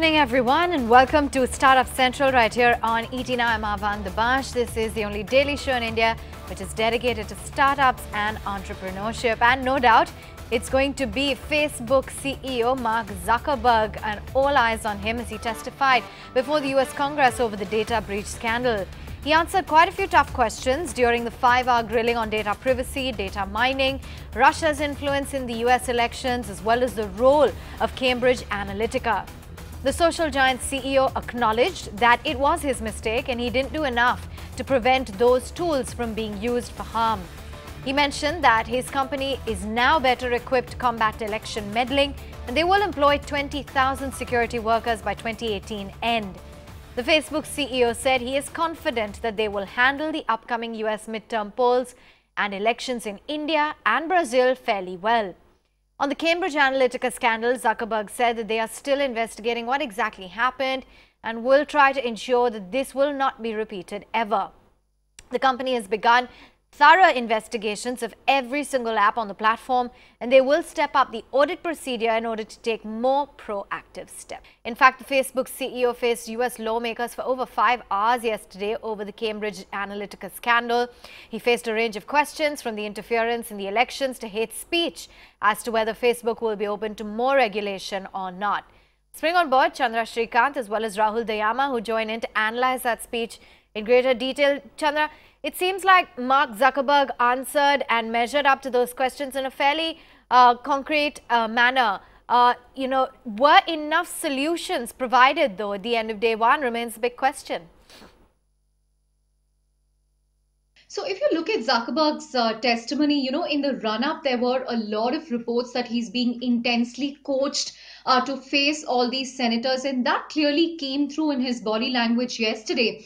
evening, everyone, and welcome to Startup Central right here on ET Now. I'm Avan Dabash. This is the only daily show in India which is dedicated to startups and entrepreneurship. And no doubt, it's going to be Facebook CEO Mark Zuckerberg, and all eyes on him as he testified before the US Congress over the data breach scandal. He answered quite a few tough questions during the 5-hour grilling on data privacy, data mining, Russia's influence in the US elections, as well as the role of Cambridge Analytica. The social giant CEO acknowledged that it was his mistake and he didn't do enough to prevent those tools from being used for harm. He mentioned that his company is now better equipped to combat election meddling, and they will employ 20,000 security workers by 2018 end. The Facebook CEO said he is confident that they will handle the upcoming US midterm polls and elections in India and Brazil fairly well. On the Cambridge Analytica scandal, Zuckerberg said that they are still investigating what exactly happened and will try to ensure that this will not be repeated ever. The company has begun thorough investigations of every single app on the platform, and they will step up the audit procedure in order to take more proactive steps. In fact, the Facebook CEO faced US lawmakers for over 5 hours yesterday over the Cambridge Analytica scandal. He faced a range of questions from the interference in the elections to hate speech as to whether Facebook will be open to more regulation or not. Spring on board Chandra Srikanth as well as Rahul Dayama, who join in to analyze that speech in greater detail. Chandra, it seems like Mark Zuckerberg answered and measured up to those questions in a fairly concrete manner. Were enough solutions provided, though, at the end of day one remains a big question. So if you look at Zuckerberg's testimony, in the run-up, there were a lot of reports that he's being intensely coached to face all these senators, and that clearly came through in his body language yesterday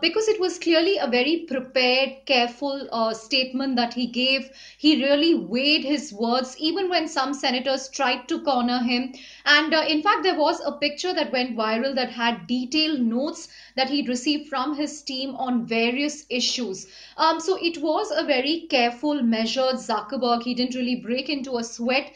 because it was clearly a very prepared, careful statement that he gave. He really weighed his words even when some senators tried to corner him. And in fact, there was a picture that went viral that had detailed notes that he'd received from his team on various issues. So it was a very careful, measured Zuckerberg. He didn't really break into a sweat.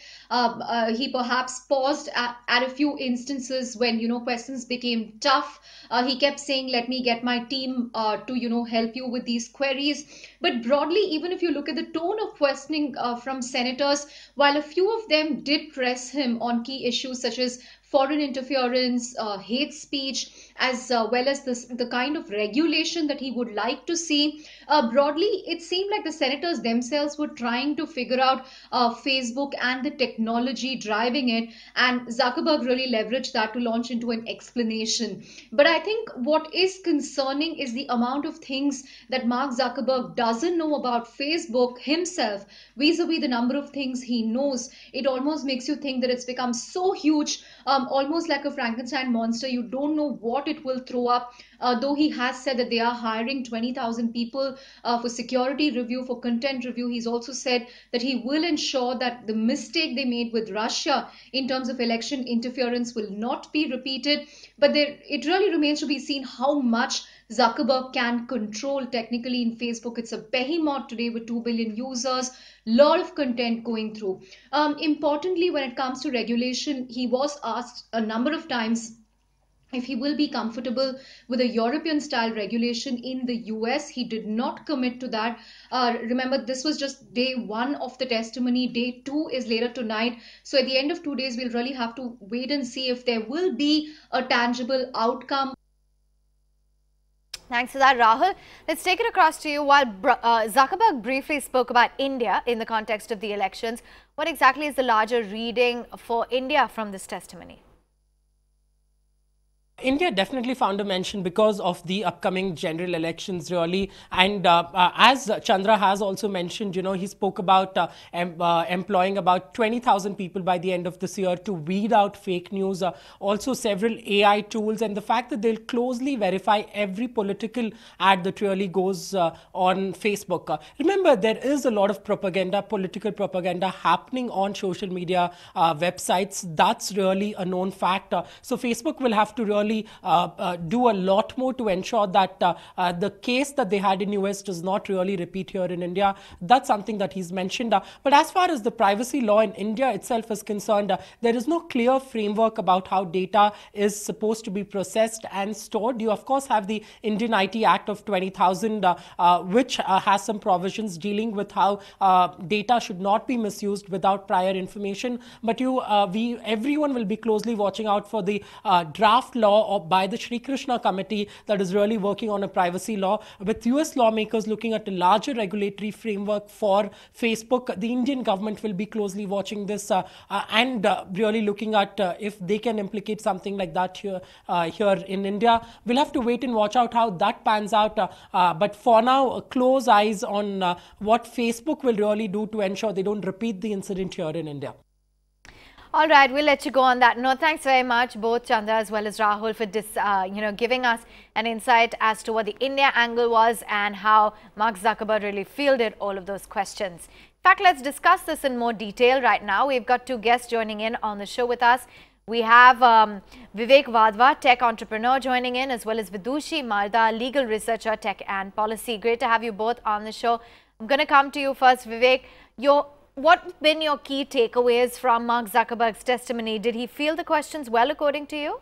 He perhaps paused at a few instances when, questions became tough. He kept saying, let me get my team to, help you with these queries. But broadly, even if you look at the tone of questioning from senators, while a few of them did press him on key issues such as foreign interference, hate speech, as well as the kind of regulation that he would like to see. Broadly, it seemed like the senators themselves were trying to figure out Facebook and the technology driving it, and Zuckerberg really leveraged that to launch into an explanation. But I think what is concerning is the amount of things that Mark Zuckerberg doesn't know about Facebook himself, vis-a-vis the number of things he knows. It almost makes you think that it's become so huge, almost like a Frankenstein monster. You don't know what it will throw up, though he has said that they are hiring 20,000 people for security review, for content review. He's also said that he will ensure that the mistake they made with Russia in terms of election interference will not be repeated. But it really remains to be seen how much Zuckerberg can control technically in Facebook. It's a behemoth today with 2 billion users, lot of content going through. Importantly, when it comes to regulation, he was asked a number of times if he will be comfortable with a European style regulation in the US. He did not commit to that. Remember, this was just day one of the testimony. Day two is later tonight. So at the end of 2 days, we'll really have to wait and see if there will be a tangible outcome. Thanks for that, Rahul. Let's take it across to you. While Zuckerberg briefly spoke about India in the context of the elections, what exactly is the larger reading for India from this testimony? India definitely found a mention because of the upcoming general elections, really. And as Chandra has also mentioned, he spoke about employing about 20,000 people by the end of this year to weed out fake news. Also several AI tools, and the fact that they'll closely verify every political ad that really goes on Facebook. Remember, there is a lot of propaganda, political propaganda happening on social media websites. That's really a known fact. So Facebook will have to really really do a lot more to ensure that the case that they had in US does not really repeat here in India. That's something that he's mentioned. But as far as the privacy law in India itself is concerned, there is no clear framework about how data is supposed to be processed and stored. You, of course, have the Indian IT Act of 20,000, which has some provisions dealing with how data should not be misused without prior information. But everyone will be closely watching out for the draft law by the Shri Krishna committee that is really working on a privacy law, with US lawmakers looking at a larger regulatory framework for Facebook. The Indian government will be closely watching this and really looking at if they can implicate something like that here in India. We'll have to wait and watch out how that pans out. But for now, close eyes on what Facebook will really do to ensure they don't repeat the incident here in India. All right, we'll let you go on that note. Thanks very much, both Chandra as well as Rahul, for giving us an insight as to what the India angle was and how Mark Zuckerberg really fielded all of those questions. In fact, let's discuss this in more detail right now. We've got two guests joining in on the show with us. We have Vivek Vadva, tech entrepreneur, joining in, as well as Vidushi Malda, legal researcher, tech and policy. Great to have you both on the show. I'm going to come to you first, Vivek. What have been your key takeaways from Mark Zuckerberg's testimony? Did he field the questions well, according to you?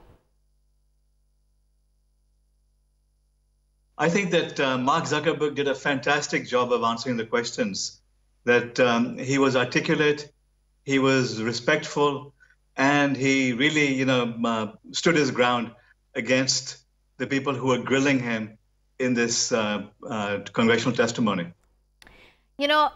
I think that Mark Zuckerberg did a fantastic job of answering the questions. That he was articulate, he was respectful, and he really, stood his ground against the people who were grilling him in this congressional testimony.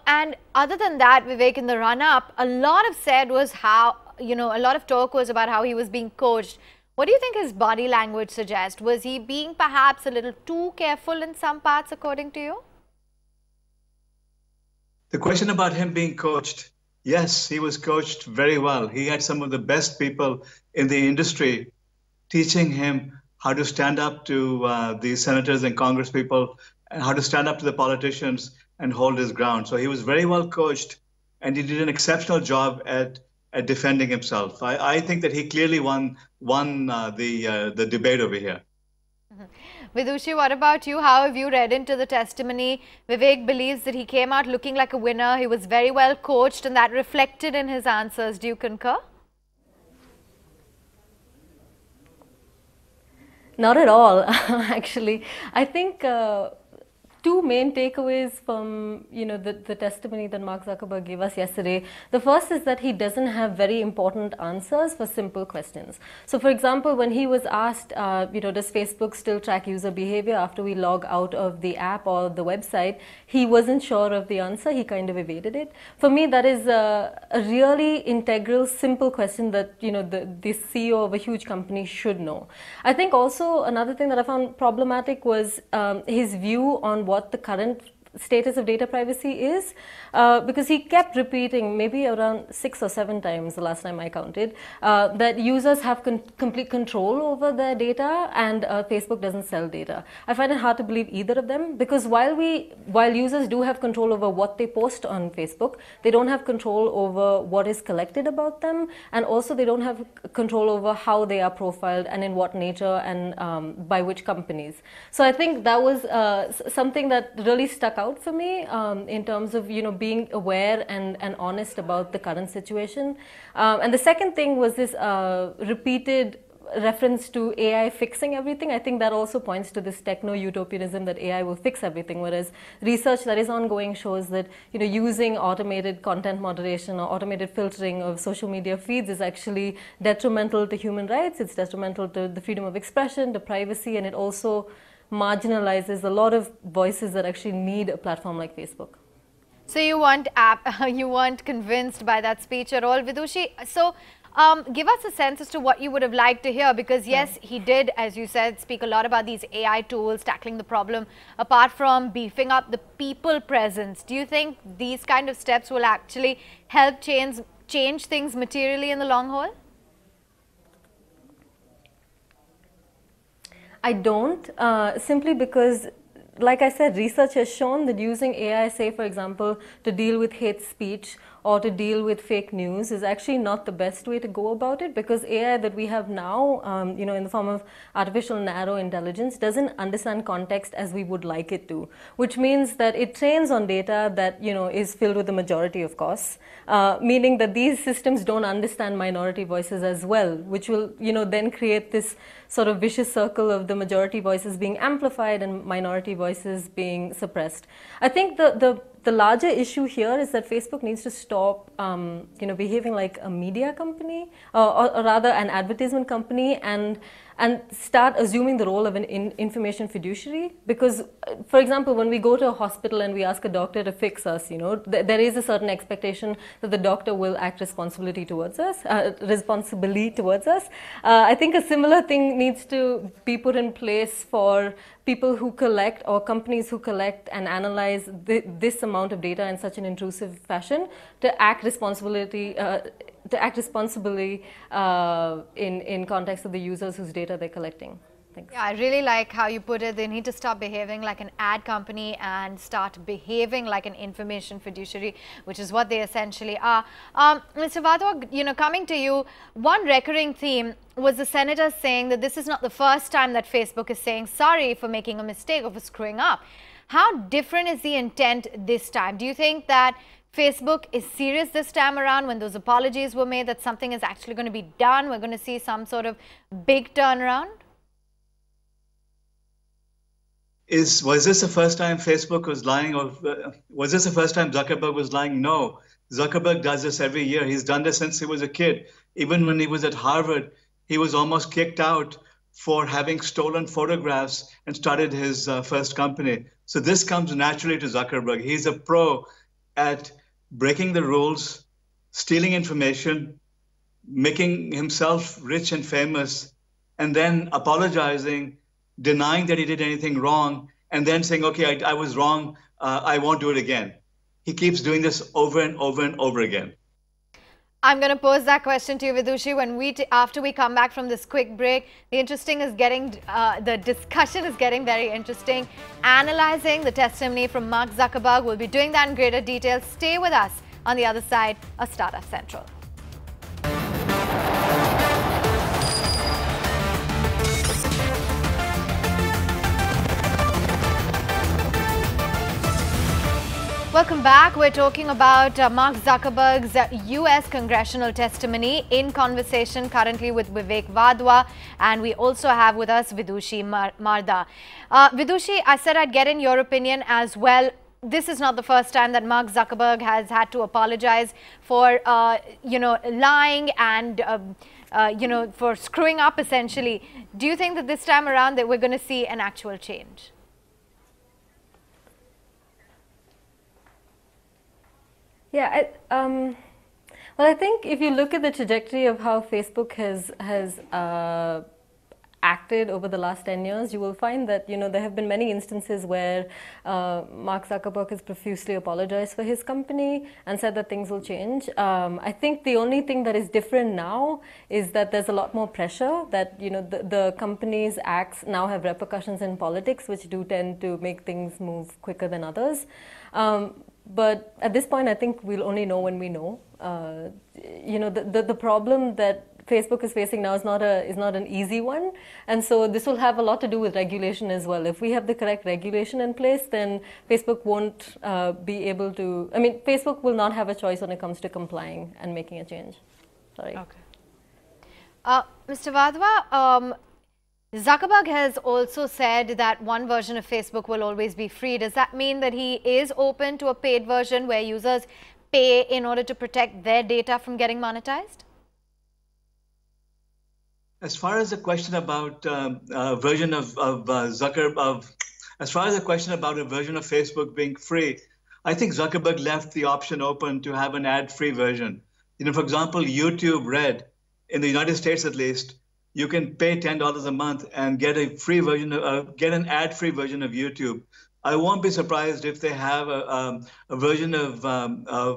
And other than that, Vivek, in the run-up, a lot of said was how, a lot of talk was about how he was being coached. What do you think his body language suggests? Was he being perhaps a little too careful in some parts, according to you? The question about him being coached, yes, he was coached very well. He had some of the best people in the industry teaching him how to stand up to the senators and Congress people, and how to stand up to the politicians and hold his ground. So he was very well coached, and he did an exceptional job at defending himself. I think that he clearly won the debate over here. Vidushi, what about you? How have you read into the testimony? Vivek believes that he came out looking like a winner. He was very well coached, and that reflected in his answers. Do you concur? Not at all, actually. I think two main takeaways from the testimony that Mark Zuckerberg gave us yesterday. The first is that he doesn't have very important answers for simple questions. So for example, when he was asked, does Facebook still track user behavior after we log out of the app or the website, he wasn't sure of the answer. He kind of evaded it. For me, that is a really integral, simple question that the CEO of a huge company should know. I think also another thing that I found problematic was his view on what the current status of data privacy is, because he kept repeating maybe around 6 or 7 times the last time I counted, that users have complete control over their data and Facebook doesn't sell data. I find it hard to believe either of them, because while users do have control over what they post on Facebook, they don't have control over what is collected about them, and also they don't have control over how they are profiled and in what nature and by which companies. So I think that was something that really stuck out for me in terms of being aware and honest about the current situation. And the second thing was this repeated reference to AI fixing everything. I think that also points to this techno-utopianism that AI will fix everything, whereas research that is ongoing shows that using automated content moderation or automated filtering of social media feeds is actually detrimental to human rights. It's detrimental to the freedom of expression, to privacy, and it also marginalizes a lot of voices that actually need a platform like Facebook. So you weren't convinced by that speech at all, Vidushi. So give us a sense as to what you would have liked to hear, because yes, he did, as you said, speak a lot about these AI tools tackling the problem. Apart from beefing up the people presence, do you think these kind of steps will actually help change things materially in the long haul? I don't, simply because, like I said, research has shown that using AI, say for example, to deal with hate speech or to deal with fake news is actually not the best way to go about it, because AI that we have now, in the form of artificial narrow intelligence, doesn't understand context as we would like it to, which means that it trains on data that, is filled with the majority, of course, meaning that these systems don't understand minority voices as well, which will, then create this sort of vicious circle of the majority voices being amplified and minority voices being suppressed. I think the larger issue here is that Facebook needs to stop, behaving like a media company, or rather an advertisement company, and start assuming the role of an information fiduciary. Because, for example, when we go to a hospital and we ask a doctor to fix us, there is a certain expectation that the doctor will act responsibly towards us. I think a similar thing needs to be put in place for people who collect, or companies who collect and analyze this amount of data in such an intrusive fashion, to act responsibly in context of the users whose data they're collecting. Thanks. Yeah, I really like how you put it. They need to stop behaving like an ad company and start behaving like an information fiduciary, which is what they essentially are. Mr. Wadhwa, coming to you, one recurring theme was the senator saying that this is not the first time that Facebook is saying sorry for making a mistake or for screwing up. How different is the intent this time? Do you think that Facebook is serious this time around when those apologies were made, that something is actually going to be done? We're going to see some sort of big turnaround? Was this the first time Facebook was lying, or was this the first time Zuckerberg was lying? No. Zuckerberg does this every year. He's done this since he was a kid. Even when he was at Harvard, he was almost kicked out for having stolen photographs and started his first company. So this comes naturally to Zuckerberg. He's a pro at breaking the rules, stealing information, making himself rich and famous, and then apologizing, denying that he did anything wrong, and then saying, okay, I was wrong, I won't do it again. He keeps doing this over and over and over again. I'm going to pose that question to you, Vidushi, after we come back from this quick break. The discussion is getting very interesting. Analyzing the testimony from Mark Zuckerberg. We'll be doing that in greater detail. Stay with us on the other side of Startup Central. Welcome back. We're talking about Mark Zuckerberg's US congressional testimony, in conversation currently with Vivek Wadhwa, and we also have with us Vidushi Marda. Vidushi, I said I'd get in your opinion as well. This is not the first time that Mark Zuckerberg has had to apologize for, lying and, for screwing up essentially. Do you think that this time around that we're going to see an actual change? Yeah, well, I think if you look at the trajectory of how Facebook has acted over the last 10 years, you will find that, there have been many instances where Mark Zuckerberg has profusely apologized for his company and said that things will change. I think the only thing that is different now is that there's a lot more pressure, that, the company's acts now have repercussions in politics, which do tend to make things move quicker than others. But at this point, I think we'll only know when we know. The problem that Facebook is facing now is not an easy one, and so this will have a lot to do with regulation as well. If we have the correct regulation in place, then Facebook won't be able to. I mean, Facebook will not have a choice when it comes to complying and making a change. Sorry. Okay. Mr. Wadhwa, Zuckerberg has also said that one version of Facebook will always be free. Does that mean that he is open to a paid version where users pay in order to protect their data from getting monetized? As far as the question about a version of Facebook being free, I think Zuckerberg left the option open to have an ad-free version. For example, YouTube Red, in the United States at least, you can pay $10 a month and get a free version, get an ad-free version of YouTube. I won't be surprised if they have a version of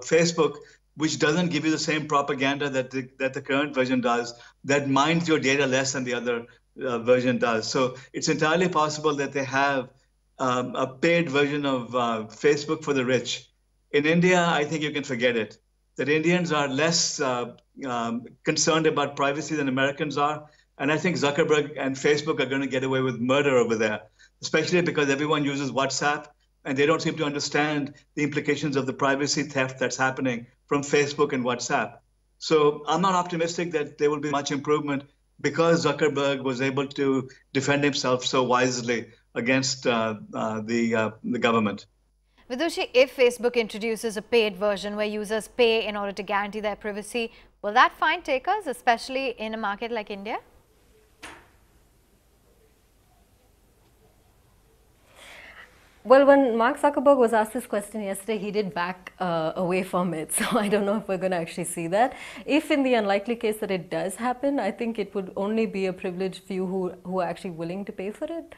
Facebook which doesn't give you the same propaganda that the current version does, that mines your data less than the other version does. So it's entirely possible that they have a paid version of Facebook for the rich. In India, I think you can forget it. that Indians are less concerned about privacy than Americans are. And I think Zuckerberg and Facebook are going to get away with murder over there, especially because everyone uses WhatsApp and they don't seem to understand the implications of the privacy theft that's happening from Facebook and WhatsApp. So I'm not optimistic that there will be much improvement because Zuckerberg was able to defend himself so wisely against the government. Vidushi, if Facebook introduces a paid version where users pay in order to guarantee their privacy, will that find takers, especially in a market like India? Well, when Mark Zuckerberg was asked this question yesterday, he did back away from it. So I don't know if we're going to actually see that. If in the unlikely case that it does happen, I think it would only be a privileged few who are actually willing to pay for it.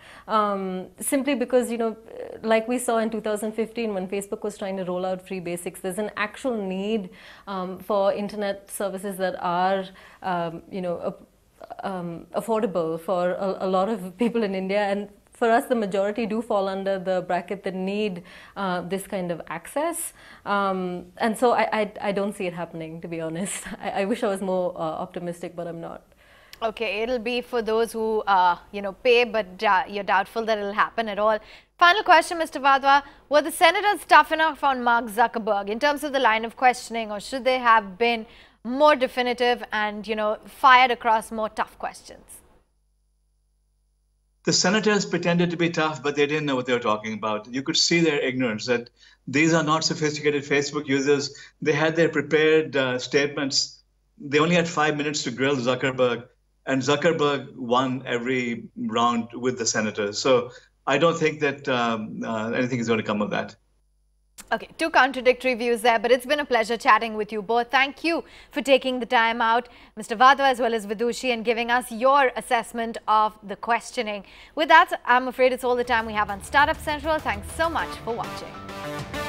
Simply because, you know, like we saw in 2015 when Facebook was trying to roll out free basics, there's an actual need for internet services that are, you know, affordable for a lot of people in India. And for us, the majority do fall under the bracket that need this kind of access. And so I don't see it happening, to be honest. I wish I was more optimistic, but I'm not. Okay, it'll be for those who, you know, pay, but you're doubtful that it'll happen at all. Final question, Mr. Wadhwa. Were the senators tough enough on Mark Zuckerberg in terms of the line of questioning, or should they have been more definitive and, you know, fired across more tough questions? The senators pretended to be tough, but they didn't know what they were talking about. You could see their ignorance, that these are not sophisticated Facebook users. They had their prepared statements. They only had 5 minutes to grill Zuckerberg, and Zuckerberg won every round with the senators. So I don't think that anything is going to come of that. Okay, two contradictory views there, but it's been a pleasure chatting with you both. Thank you for taking the time out, Mr. Wadhwa as well as Vidushi, and giving us your assessment of the questioning. With that, I'm afraid it's all the time we have on Startup Central. Thanks so much for watching.